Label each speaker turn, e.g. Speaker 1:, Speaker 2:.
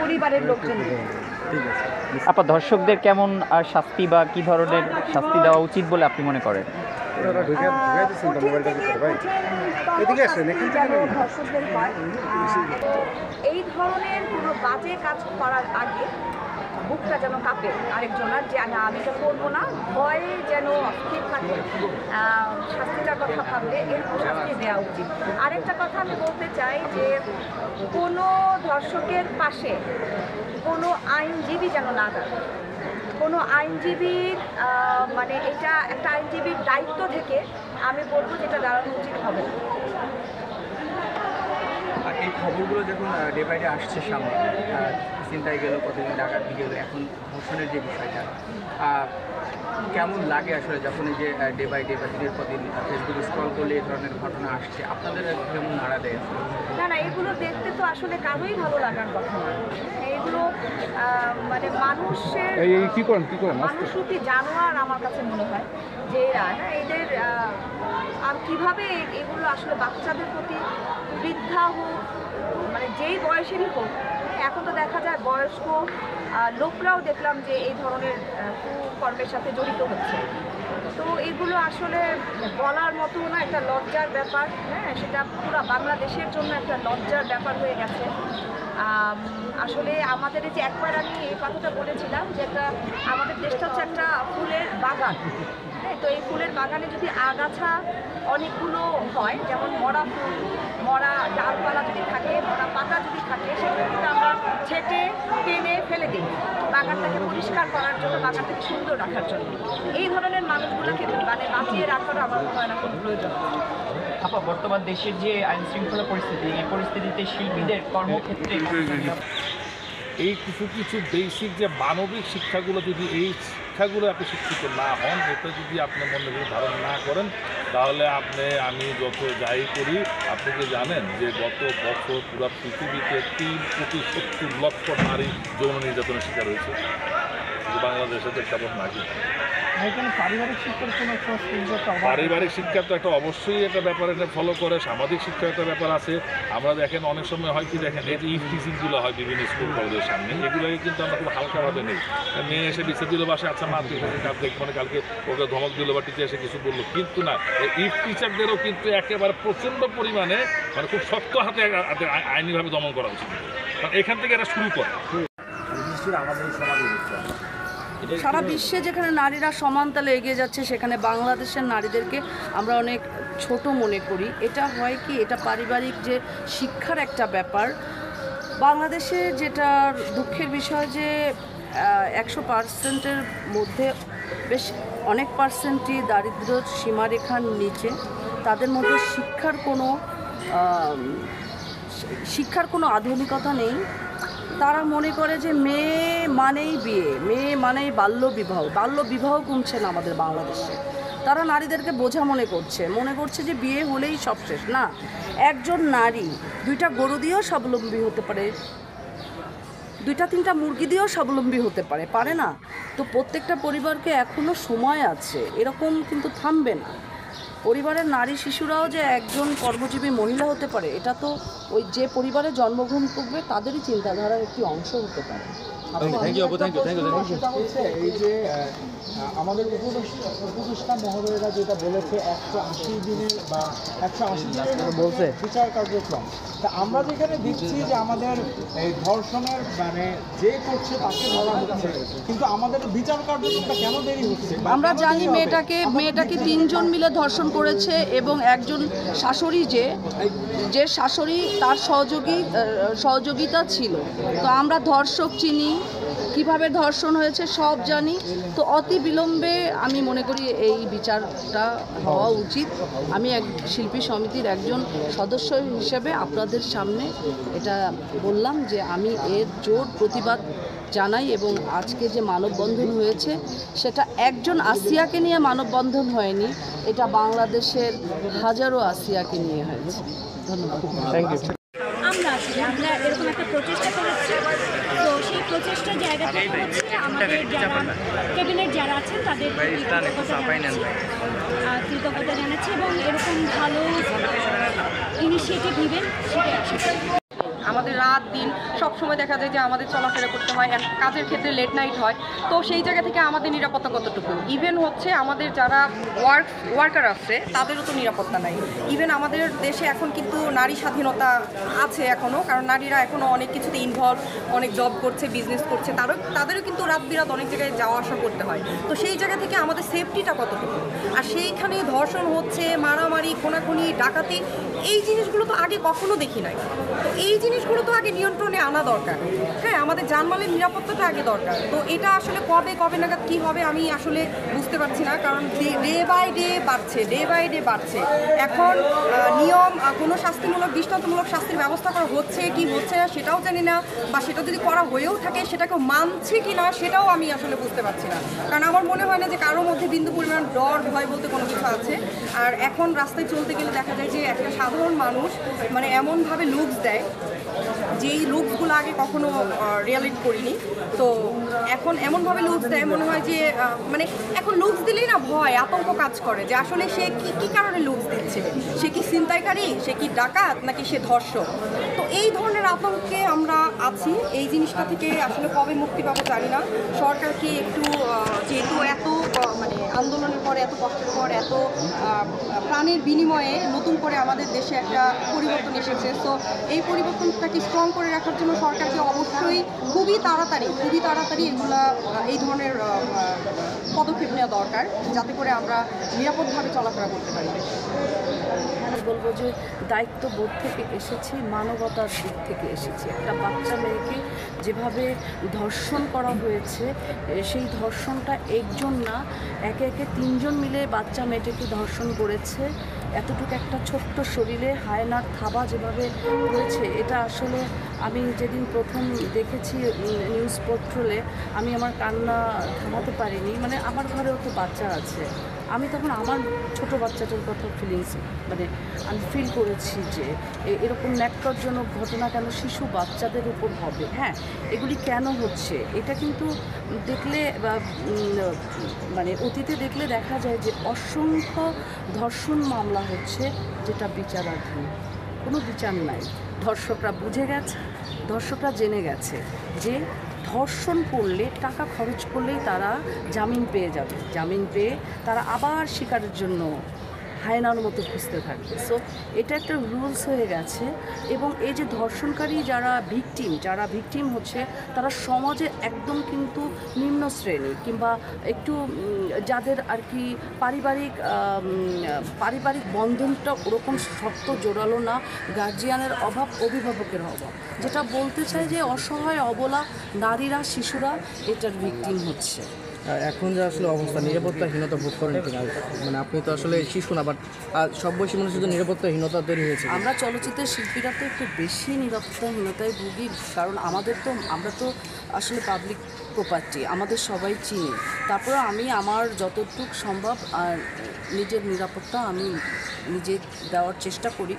Speaker 1: পরিবারের লোকজন।
Speaker 2: আপা, দর্শকদের কেমন শাস্তি বা কি ধরনের শাস্তি দেওয়া উচিত বলে আপনি মনে করেন?
Speaker 1: এই ধরনের কোনো বাজে কাজ করার আগে বুকটা যেন কাঁপে আরেকজনের, যে না আমি এটা করবো না, ভয়ে যেন অস্থির থাকে, শাস্তিটার কথা ভাবলে এরকম শাস্তি দেওয়া উচিত। আরেকটা কথা আমি বলতে চাই যে কোনো ধর্ষকের পাশে কোনো আইনজীবী যেন না দাঁড়ায়। কোনো আইনজীবীর মানে এটা একটা আইনজীবীর দায়িত্ব থেকে আমি বলবো যেটা দাঁড়ানো উচিত হবে।
Speaker 3: এই খবরগুলো যখন ডে বাই ডে আসছে সামনে, চিন্তায় গেল, প্রতিদিন ডাকাতি গেল, এখন ধর্ষণের যে বিষয়টা কেমন লাগে আসলে যখন এই যে ডে বাই ডে বা দিনের পর দিন ফেসবুকে স্ক্রল করলে এই ধরনের ঘটনা আসছে, আপনাদের কেমন নাড়া দেয়?
Speaker 1: না না, এগুলো দেখতে তো আসলে কারোই ভালো লাগার কথা না। এগুলো মানে মানুষের মানুষরূপী জানোয়ার আমার কাছে মনে হয় যে এদের আর কীভাবে এগুলো আসলে বাচ্চাদের প্রতি, বৃদ্ধা হোক মানে যেই বয়সেরই হোক, এখন তো দেখা যায় বয়স্ক লোকরাও দেখলাম যে এই ধরনের কুকর্মের সাথে জড়িত হচ্ছে। তো এগুলো আসলে বলার মতো না, একটা লজ্জার ব্যাপার। হ্যাঁ, সেটা পুরো বাংলাদেশের জন্য একটা লজ্জার ব্যাপার হয়ে গেছে। আসলে আমাদের এই যে একবার আমি এই কথাটা বলেছিলাম যে আমাদের দেশটা হচ্ছে একটা ফুলের বাগান। হ্যাঁ, তো এই ফুলের বাগানে যদি আগাছা অনেকগুলো হয়, যেমন মরা ফুল, মরা ডালপালা যদি থাকে, মরা পাতা যদি থাকে, সেগুলো কিন্তু আমরা ছেটে টেনে ফেলে দিই বাগানটাকে পরিষ্কার করার জন্য, বাগানটাকে সুন্দর রাখার জন্য। এই ধরনের মানুষগুলোকে মানে বাঁচিয়ে রাখার আমার মনে হয় না কোনো প্রয়োজন।
Speaker 2: আপা, বর্তমান দেশের যে আইন শৃঙ্খলা পরিস্থিতি, এই পরিস্থিতিতে শিল্পীদের কর্মক্ষেত্রে
Speaker 4: এই কিছু কিছু বেসিক যে মানবিক শিক্ষাগুলো, যদি এই শিক্ষাগুলো আপনি শিক্ষিত না হন, এটা যদি আপনি মনে করে ধারণ না করেন, তাহলে আমি যত যাই করি, আপনি কি জানেন যে গত বছর পুরো পৃথিবীতে 3,70,00,000 নারী যৌন নির্যাতনের শিকার হয়েছে। বাংলাদেশে তো কেমন নাকি পারিবারিক শিক্ষা তো একটা অবশ্যই একটা ব্যাপার, এটা ফলো করে। সামাজিক শিক্ষার একটা ব্যাপার আছে। আমরা দেখেন অনেক সময় হয় কি, দেখেন এই যে ইফটিজিংগুলো হয় বিভিন্ন স্কুল কলেজের সামনে, এগুলোকে কিন্তু আমরা খুব হালকাভাবে নেই। মেয়ে এসে বিচার দিল বাসে, আচ্ছা মা তুই মানে কালকে ওকে ধমক দিল বা টিচার এসে কিছু বললো, কিন্তু না, ইফ টিচারদেরও কিন্তু একেবারে প্রচণ্ড পরিমাণে মানে খুব শক্ত হাতে আইনিভাবে দমন করা উচিত। কারণ এখান থেকে এটা শুরু করে আমাদের সমাজে
Speaker 5: সারা বিশ্বে যেখানে নারীরা সমানতালে এগিয়ে যাচ্ছে, সেখানে বাংলাদেশের নারীদেরকে আমরা অনেক ছোট মনে করি। এটা হয় কি, এটা পারিবারিক যে শিক্ষার একটা ব্যাপার। বাংলাদেশে যেটা দুঃখের বিষয় যে 100%-এর মধ্যে বেশ অনেক পার্সেন্টই দারিদ্র সীমারেখার নিচে। তাদের মধ্যে শিক্ষার কোনো আধুনিকতা নেই। তারা মনে করে যে মেয়ে মানেই বিয়ে, মেয়ে মানেই বাল্যবিবাহ কমছে না আমাদের বাংলাদেশে। তারা নারীদেরকে বোঝা মনে করছে যে বিয়ে হলেই সব শেষ। না, একজন নারী 2টা গরু দিয়েও স্বাবলম্বী হতে পারে, 2-3টা মুরগি দিয়েও স্বাবলম্বী হতে পারে না? তো প্রত্যেকটা পরিবারকে এখনও সময় আছে, এরকম কিন্তু থামবে না। পরিবারের নারী শিশুরাও যে একজন কর্মজীবী মহিলা হতে পারে, এটা তো ওই যে পরিবারে জন্মগ্রহণ করবে তাদেরই চিন্তাধারার একটি অংশ হতে পারে।
Speaker 6: এই যে আমাদের উপদেষ্টা মহোদয়রা যেটা বলেছে 180 দিনের বা 180 দিনের বলছে বিচার কার্যক্রম, তা আমরা যেখানে দেখছি যে আমাদের এই ধর্ষণের মানে যে করছে তাকে ধরা হচ্ছে, কিন্তু আমাদের বিচার কার্যক্রমটা কেন দেরি হচ্ছে?
Speaker 5: আমরা জানি মেয়েটাকে 3 জন মিলে ধর্ষণ করেছে এবং একজন শাশুড়ি যে শাশুড়ি তার সহযোগিতা ছিল। তো আমরা ধর্ষক চিনি, কিভাবে ধর্ষণ হয়েছে সব জানি। তো অতি বিলম্বে আমি মনে করি এই বিচারটা হওয়া উচিত। আমি শিল্পী সমিতির একজন সদস্য হিসেবে আপনাদের সামনে এটা বললাম যে আমি এর জোর প্রতিবাদ জানাই। এবং আজকে যে মানববন্ধন হয়েছে, সেটা একজন আসিয়াকে নিয়ে মানববন্ধন হয়নি, এটা বাংলাদেশের হাজারো আসিয়াকে নিয়ে হয়েছে। ধন্যবাদ।
Speaker 7: আমরা এরকম একটা প্রচেষ্টা করেছি। তো সেই প্রচেষ্টার জায়গা থেকে হচ্ছে আমাদের যারা ক্যাবিনেট যারা আছেন তাদের কৃতজ্ঞতা জানাচ্ছি এবং এরকম ভালো ইনিশিয়েটিভ নেবেন সেটা।
Speaker 1: আমাদের রাত দিন সব সময় দেখা যায় যে আমাদের চলাফেরা করতে হয়, আর কাজের ক্ষেত্রে লেট নাইট হয়। তো সেই জায়গা থেকে আমাদের নিরাপত্তা কতটুকু? ইভেন হচ্ছে আমাদের যারা ওয়ার্কার আছে তাদেরও তো নিরাপত্তা নাই। ইভেন আমাদের দেশে এখন কিন্তু নারী স্বাধীনতা আছে এখনও, কারণ নারীরা এখনও অনেক কিছুতে ইনভলভ, অনেক জব করছে, বিজনেস করছে, তাদেরও কিন্তু রাত বিরাত অনেক জায়গায় যাওয়া আসা করতে হয়। তো সেই জায়গা থেকে আমাদের সেফটিটা কতটুকু? আর সেইখানে ধর্ষণ হচ্ছে, মারামারি, খুনাখুনি, ডাকাতি, এই জিনিসগুলো তো আগে কখনো দেখি নাই। তো এই জিনিসগুলো তো আগে নিয়ন্ত্রণে আনা দরকার। হ্যাঁ, আমাদের জানমালের নিরাপত্তাটা আগে দরকার। তো এটা আসলে কবে নাগাদ কী হবে আমি আসলে বুঝতে পারছি না, কারণ ডে বাই ডে বাড়ছে। এখন নিয়ম কোনো শাস্তিমূলক, দৃষ্টান্তমূলক শাস্তির ব্যবস্থা করা হচ্ছে কি হচ্ছে না সেটাও জানি না, বা সেটা যদি করা হয়েও থাকে সেটাকে মানছে কি না সেটাও আমি আসলে বুঝতে পারছি না। কারণ আমার মনে হয় না যে কারোর মধ্যে বিন্দু পরিমাণ ডর ভয় বলতে কোনো কিছু আছে। আর এখন রাস্তায় চলতে গেলে দেখা যায় যে একটা সাধারণ মানুষ মানে এমনভাবে লুকস দেয় যেই লুকসগুলো আগে কখনো রিয়ালিটি করিনি। তো এখন এমনভাবে লুকস দেয় মনে হয় যে মানে এখন লুকস দিলেই না ভয়, আতঙ্ক কাজ করে যে আসলে সে কী কারণে লুকস দিচ্ছে, সে কি ছিনতাইকারী, সে কি ডাকাত, নাকি সে ধর্ষক। তো এই ধরনের আতঙ্কে আমরা আছি। এই জিনিসটা থেকে আসলে কবে মুক্তি পাবো জানি না। সরকারকে একটু যেহেতু এত মানে আন্দোলনের পরে, এত কষ্টের পর, এত প্রাণের বিনিময়ে নতুন করে আমাদের দেশে একটা পরিবর্তন এসেছে। তো এই পরিবর্তনটাকে স্ট্রং করে রাখার জন্য সরকারকে অবশ্যই খুবই তাড়াতাড়ি এই ধরনের পদক্ষেপ নেওয়া দরকার, যাতে করে আমরা নিরাপদভাবে চলাফেরা করতে পারি।
Speaker 5: বলবো যে দায়িত্ববোধ থেকে এসেছি, মানবতার দিক থেকে এসেছি। একটা বাচ্চা মেয়েকে যেভাবে ধর্ষণ করা হয়েছে, সেই ধর্ষণটা একজন না, একে একে 3 জন মিলে বাচ্চা মেয়েটাকে ধর্ষণ করেছে। এতটুকু একটা ছোট্ট শরীরে হায়নার থাবা যেভাবে হয়েছে, এটা আসলে আমি যেদিন প্রথম দেখেছি নিউজ পোর্টালে, আমি আমার কান্না থামাতে পারিনি। মানে আমার ঘরেও তো বাচ্চা আছে, আমি তখন আমার ছোট বাচ্চাটার কথা মানে আমি ফিল করেছি যে এরকম ন্যাক্কারজনক ঘটনা কেন শিশু বাচ্চাদের উপর হবে। হ্যাঁ, এগুলি কেন হচ্ছে? এটা কিন্তু দেখলে বা মানে অতীতে দেখলে দেখা যায় যে অসংখ্য ধর্ষণ মামলা হচ্ছে যেটা বিচারাধীন, কোনো বিচার নাই। ধর্ষকরা বুঝে গেছে, ধর্ষকরা জেনে গেছে যে ধর্ষণ করলে, টাকা খরচ করলেই তারা জামিন পেয়ে যাবে। জামিন পেয়ে তারা আবার শিকারের জন্য হায়নার মতো খুঁজতে থাকবে। সো এটা একটা রুলস হয়ে গেছে। এবং এই যে ধর্ষণকারী যারা ভিকটিম হচ্ছে, তারা সমাজে একদম কিন্তু নিম্ন শ্রেণী, কিংবা একটু যাদের আর কি পারিবারিক বন্ধনটা ওরকম শক্ত জোরালো না, গার্জিয়ানের অভাব, অভিভাবকের অভাব, যেটা বলতে চাই যে অসহায় অবলা নারীরা, শিশুরা এটার ভিকটিম হচ্ছে।
Speaker 3: এখন যে আসলে অবস্থা, নিরাপত্তাহীনতা ভোগ করেন কিনা? মানে আপনি তো আসলে শিশু না, বাট সব বয়সী মানুষ শুধু নিরাপত্তাহীনতা তৈরি হয়েছে।
Speaker 5: আমরা চলচ্চিত্রের শিল্পীরা তো একটু বেশি নিরাপত্তাহীনতায় ভুগি, কারণ আমরা তো আসলে পাবলিক প্রপার্টি, আমাদের সবাই চিনি। তারপরে আমি আমার যতটুকু সম্ভব নিজের নিরাপত্তা আমি নিজে দেওয়ার চেষ্টা করি।